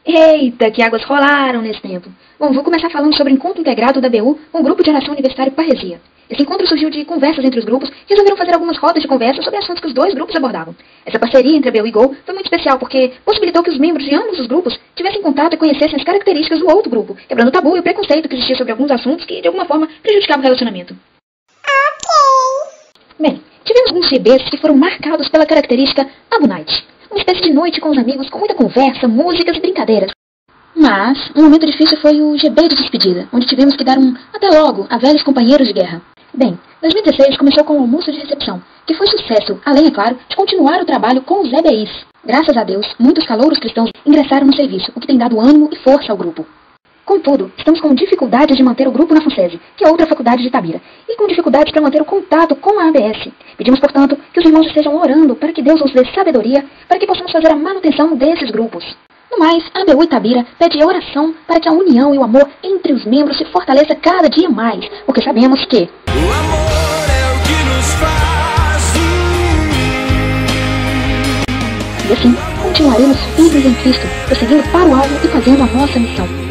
Eita, que águas rolaram nesse tempo. Bom, vou começar falando sobre o encontro integrado da BU com o Grupo de Oração Universitário Parresia. Esse encontro surgiu de conversas entre os grupos e resolveram fazer algumas rodas de conversa sobre assuntos que os dois grupos abordavam. Essa parceria entre a BU e Go foi muito especial porque possibilitou que os membros de ambos os grupos tivessem contato e conhecessem as características do outro grupo, quebrando o tabu e o preconceito que existia sobre alguns assuntos que, de alguma forma, prejudicavam o relacionamento. Bem, tivemos alguns GBs que foram marcados pela característica Abu Night, uma espécie de noite com os amigos com muita conversa, músicas e brincadeiras. Mas, um momento difícil foi o GB de despedida, onde tivemos que dar um até logo a velhos companheiros de guerra. Bem, 2016 começou com o almoço de recepção, que foi sucesso, além, é claro, de continuar o trabalho com os EBIs. Graças a Deus, muitos calouros cristãos ingressaram no serviço, o que tem dado ânimo e força ao grupo. Contudo, estamos com dificuldades de manter o grupo na FUNSESI, que é outra faculdade de Itabira, e com dificuldades para manter o contato com a ABS. Pedimos, portanto, que os irmãos estejam orando para que Deus nos dê sabedoria para que possamos fazer a manutenção desses grupos. No mais, a ABU Itabira pede oração para que a união e o amor entre os membros se fortaleça cada dia mais, porque sabemos que o amor é o que nos faz unir. E assim, continuaremos firmes em Cristo, prosseguindo para o alvo e fazendo a nossa missão.